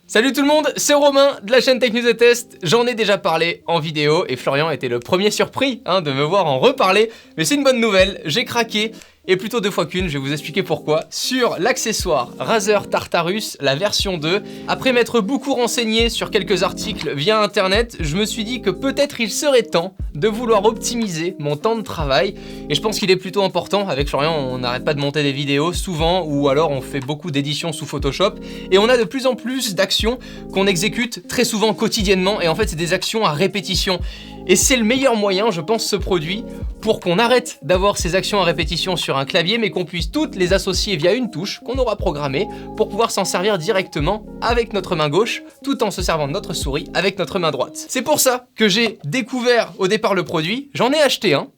Salut tout le monde, c'est Romain de la chaîne Tech News et Test. J'en ai déjà parlé en vidéo et Florian était le premier surpris de me voir en reparler. Mais c'est une bonne nouvelle, j'ai craqué. Et plutôt deux fois qu'une, je vais vous expliquer pourquoi. Sur l'accessoire Razer Tartarus, la version 2, après m'être beaucoup renseigné sur quelques articles via internet, je me suis dit que peut-être il serait temps de vouloir optimiser mon temps de travail. Et je pense qu'il est plutôt important. Avec Florian, on n'arrête pas de monter des vidéos souvent, ou alors on fait beaucoup d'éditions sous Photoshop. Et on a de plus en plus d'actions qu'on exécute très souvent quotidiennement. Et en fait, c'est des actions à répétition. Et c'est le meilleur moyen, je pense, ce produit, pour qu'on arrête d'avoir ces actions à répétition sur un clavier, mais qu'on puisse toutes les associer via une touche qu'on aura programmée pour pouvoir s'en servir directement avec notre main gauche, tout en se servant de notre souris avec notre main droite. C'est pour ça que j'ai découvert au départ le produit, j'en ai acheté un,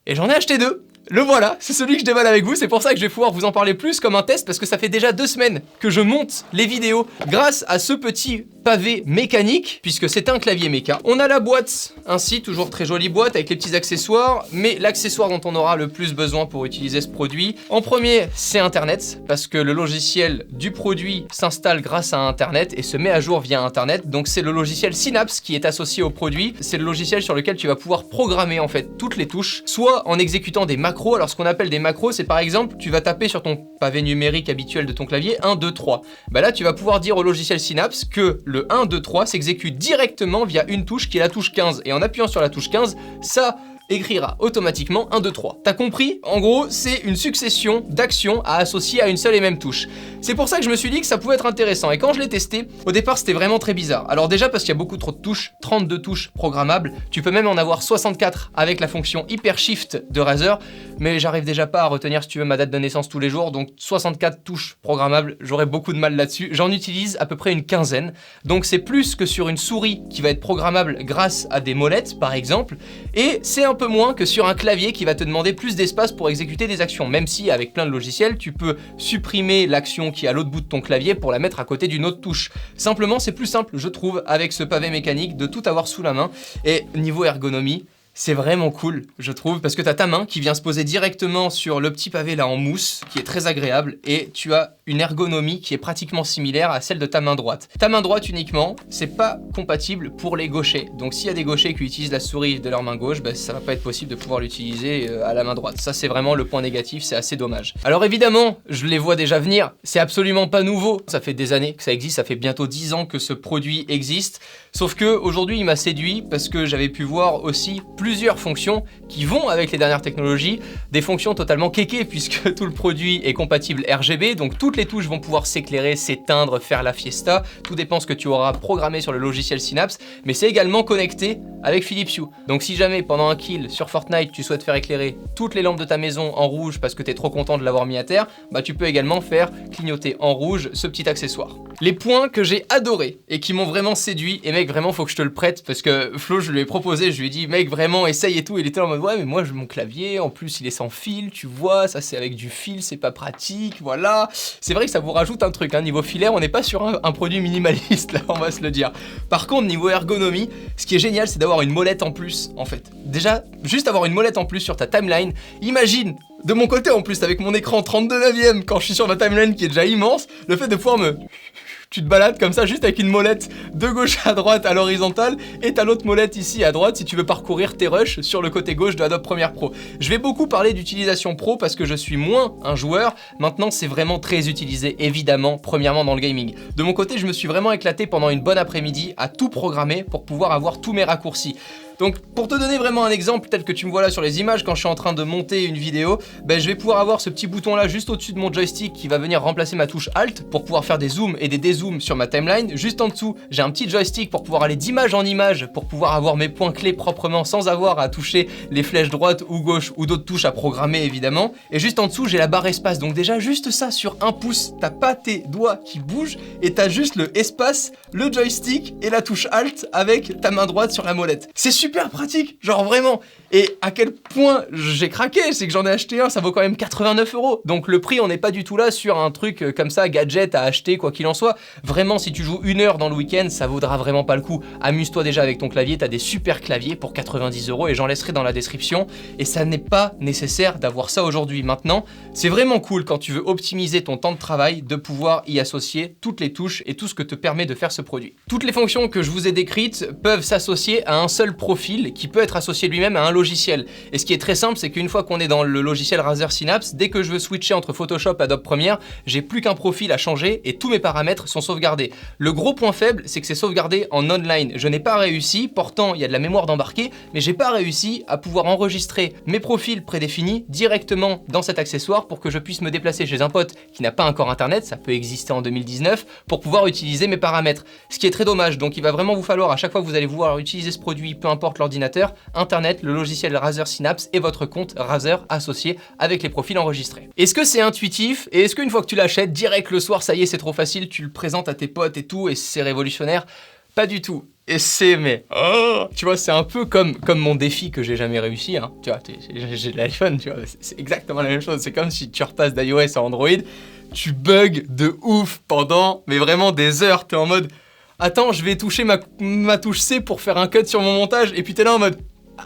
et j'en ai acheté deux. Le voilà, c'est celui que je déballe avec vous, c'est pour ça que je vais pouvoir vous en parler plus comme un test, parce que ça fait déjà 2 semaines que je monte les vidéos grâce à ce petit pavé mécanique, puisque c'est un clavier méca. On a la boîte, ainsi, toujours très jolie boîte avec les petits accessoires, mais l'accessoire dont on aura le plus besoin pour utiliser ce produit, en premier, c'est Internet, parce que le logiciel du produit s'installe grâce à Internet et se met à jour via Internet, donc c'est le logiciel Synapse qui est associé au produit, c'est le logiciel sur lequel tu vas pouvoir programmer en fait toutes les touches, soit en exécutant des macros. Alors ce qu'on appelle des macros, c'est par exemple, tu vas taper sur ton pavé numérique habituel de ton clavier 1, 2, 3. Bah là, tu vas pouvoir dire au logiciel Synapse que le 1, 2, 3 s'exécute directement via une touche qui est la touche 15. Et en appuyant sur la touche 15, ça écrira automatiquement 1, 2, 3. T'as compris? En gros, c'est une succession d'actions à associer à une seule et même touche. C'est pour ça que je me suis dit que ça pouvait être intéressant. Et quand je l'ai testé, au départ, c'était vraiment très bizarre. Alors déjà, parce qu'il y a beaucoup trop de touches, 32 touches programmables. Tu peux même en avoir 64 avec la fonction Hyper Shift de Razer. Mais j'arrive déjà pas à retenir, si tu veux, ma date de naissance tous les jours. Donc 64 touches programmables, j'aurais beaucoup de mal là-dessus. J'en utilise à peu près une quinzaine. Donc c'est plus que sur une souris qui va être programmable grâce à des molettes, par exemple. Et c'est un peu moins que sur un clavier qui va te demander plus d'espace pour exécuter des actions, même si avec plein de logiciels tu peux supprimer l'action qui est à l'autre bout de ton clavier pour la mettre à côté d'une autre touche. Simplement c'est plus simple je trouve avec ce pavé mécanique de tout avoir sous la main, et niveau ergonomie c'est vraiment cool, je trouve, parce que t'as ta main qui vient se poser directement sur le petit pavé là en mousse, qui est très agréable, et tu as une ergonomie qui est pratiquement similaire à celle de ta main droite. Ta main droite uniquement, c'est pas compatible pour les gauchers. Donc s'il y a des gauchers qui utilisent la souris de leur main gauche, bah, ça va pas être possible de pouvoir l'utiliser à la main droite. Ça c'est vraiment le point négatif, c'est assez dommage. Alors évidemment, je les vois déjà venir, c'est absolument pas nouveau. Ça fait des années que ça existe, ça fait bientôt 10 ans que ce produit existe. Sauf que aujourd'hui il m'a séduit parce que j'avais pu voir aussi plusieurs fonctions qui vont avec les dernières technologies, des fonctions totalement kéké puisque tout le produit est compatible RGB, donc toutes les touches vont pouvoir s'éclairer, s'éteindre, faire la fiesta, tout dépend ce que tu auras programmé sur le logiciel Synapse, mais c'est également connecté avec Philips Hue. Donc si jamais pendant un kill sur Fortnite tu souhaites faire éclairer toutes les lampes de ta maison en rouge parce que tu es trop content de l'avoir mis à terre, bah tu peux également faire clignoter en rouge ce petit accessoire. Les points que j'ai adorés et qui m'ont vraiment séduit, et mec vraiment faut que je te le prête parce que Flo je lui ai proposé, je lui ai dit mec vraiment essaye et tout, il était en mode ouais mais moi mon clavier en plus il est sans fil, tu vois, ça c'est avec du fil, c'est pas pratique, voilà. C'est vrai que ça vous rajoute un truc, niveau filaire on n'est pas sur un produit minimaliste là, on va se le dire. Par contre niveau ergonomie, ce qui est génial c'est d'avoir une molette en plus en fait. Déjà, juste avoir une molette en plus sur ta timeline, imagine de mon côté en plus avec mon écran 32/9 quand je suis sur ma timeline qui est déjà immense, le fait de pouvoir tu te balades comme ça juste avec une molette de gauche à droite à l'horizontale et t'as l'autre molette ici à droite si tu veux parcourir tes rushs sur le côté gauche de Adobe Premiere Pro. Je vais beaucoup parler d'utilisation pro parce que je suis moins un joueur, maintenant c'est vraiment très utilisé évidemment, premièrement dans le gaming. De mon côté je me suis vraiment éclaté pendant une bonne après-midi à tout programmer pour pouvoir avoir tous mes raccourcis. Donc pour te donner vraiment un exemple tel que tu me vois là sur les images quand je suis en train de monter une vidéo, je vais pouvoir avoir ce petit bouton là juste au-dessus de mon joystick qui va venir remplacer ma touche Alt pour pouvoir faire des zooms et des dézooms sur ma timeline. Juste en dessous, j'ai un petit joystick pour pouvoir aller d'image en image, pour pouvoir avoir mes points clés proprement sans avoir à toucher les flèches droite ou gauche ou d'autres touches à programmer évidemment. Et juste en dessous, j'ai la barre espace. Donc déjà juste ça sur 1 pouce, t'as pas tes doigts qui bougent et t'as juste le espace, le joystick et la touche Alt avec ta main droite sur la molette. C'est super super pratique, genre vraiment. Et à quel point j'ai craqué, c'est que j'en ai acheté un, ça vaut quand même 89 €. Donc le prix, on n'est pas du tout là sur un truc comme ça, gadget à acheter, quoi qu'il en soit. Vraiment, si tu joues 1 heure dans le week-end, ça vaudra vraiment pas le coup. Amuse-toi déjà avec ton clavier, t'as des super claviers pour 90 € et j'en laisserai dans la description. Et ça n'est pas nécessaire d'avoir ça aujourd'hui. Maintenant, c'est vraiment cool quand tu veux optimiser ton temps de travail de pouvoir y associer toutes les touches et tout ce que te permet de faire ce produit. Toutes les fonctions que je vous ai décrites peuvent s'associer à un seul profil qui peut être associé lui-même à un logiciel. Et ce qui est très simple, c'est qu'une fois qu'on est dans le logiciel Razer Synapse, dès que je veux switcher entre Photoshop et Adobe Premiere, j'ai plus qu'un profil à changer et tous mes paramètres sont sauvegardés. Le gros point faible, c'est que c'est sauvegardé en online. Je n'ai pas réussi, pourtant il y a de la mémoire d'embarqué, mais j'ai pas réussi à pouvoir enregistrer mes profils prédéfinis directement dans cet accessoire pour que je puisse me déplacer chez un pote qui n'a pas encore internet, ça peut exister en 2019, pour pouvoir utiliser mes paramètres. Ce qui est très dommage, donc il va vraiment vous falloir à chaque fois que vous allez vouloir utiliser ce produit, peu importe l'ordinateur, internet, le logiciel Razer Synapse et votre compte Razer associé avec les profils enregistrés. Est-ce que c'est intuitif et est-ce qu'une fois que tu l'achètes, direct le soir, ça y est, c'est trop facile, tu le présentes à tes potes et tout et c'est révolutionnaire? Pas du tout. Et c'est tu vois, c'est un peu comme mon défi que j'ai jamais réussi, hein. Tu vois, j'ai de l'iPhone, tu vois, c'est exactement la même chose. C'est comme si tu repasses d'iOS à Android, tu bugs de ouf pendant, mais vraiment des heures. T'es en mode, attends, je vais toucher ma touche C pour faire un cut sur mon montage, et puis t'es là en mode,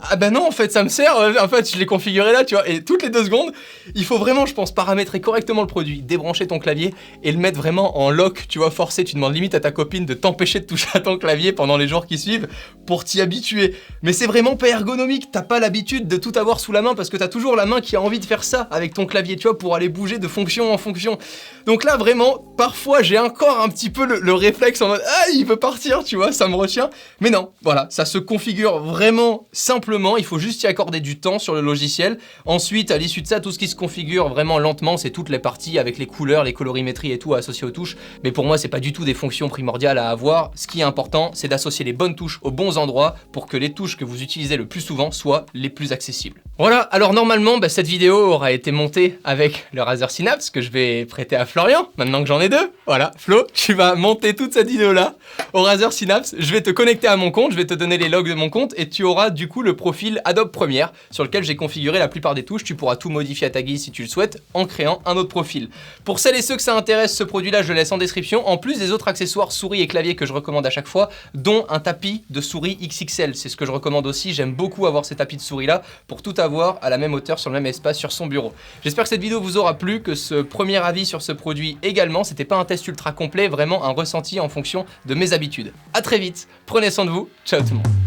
ah bah non, en fait ça me sert, en fait je l'ai configuré là, tu vois, et toutes les 2 secondes, il faut vraiment, je pense, paramétrer correctement le produit, débrancher ton clavier et le mettre vraiment en lock, tu vois, forcé, tu demandes limite à ta copine de t'empêcher de toucher à ton clavier pendant les jours qui suivent pour t'y habituer. Mais c'est vraiment pas ergonomique, t'as pas l'habitude de tout avoir sous la main parce que t'as toujours la main qui a envie de faire ça avec ton clavier, tu vois, pour aller bouger de fonction en fonction. Donc là vraiment, parfois j'ai encore un petit peu le réflexe en mode, ah il veut partir, tu vois, ça me retient. Mais non, voilà, ça se configure vraiment simplement, il faut juste y accorder du temps sur le logiciel. Ensuite, à l'issue de ça, tout ce qui se configure vraiment lentement, c'est toutes les parties avec les couleurs, les colorimétries et tout associées aux touches. Mais pour moi, c'est pas du tout des fonctions primordiales à avoir. Ce qui est important, c'est d'associer les bonnes touches aux bons endroits pour que les touches que vous utilisez le plus souvent soient les plus accessibles. Voilà, alors normalement, cette vidéo aura été montée avec le Razer Synapse que je vais prêter à Florian, maintenant que j'en ai 2. Voilà, Flo, tu vas monter toute cette vidéo-là au Razer Synapse. Je vais te connecter à mon compte, je vais te donner les logs de mon compte et tu auras du coup le profil Adobe Premiere sur lequel j'ai configuré la plupart des touches. Tu pourras tout modifier à ta guise si tu le souhaites en créant un autre profil. Pour celles et ceux que ça intéresse, ce produit-là, je le laisse en description, en plus des autres accessoires souris et clavier que je recommande à chaque fois, dont un tapis de souris XXL. C'est ce que je recommande aussi, j'aime beaucoup avoir ces tapis de souris-là pour tout avoir à la même hauteur, sur le même espace, sur son bureau. J'espère que cette vidéo vous aura plu, que ce premier avis sur ce produit également, c'était pas un test ultra complet, vraiment un ressenti en fonction de mes habitudes. À très vite, prenez soin de vous, ciao tout le monde.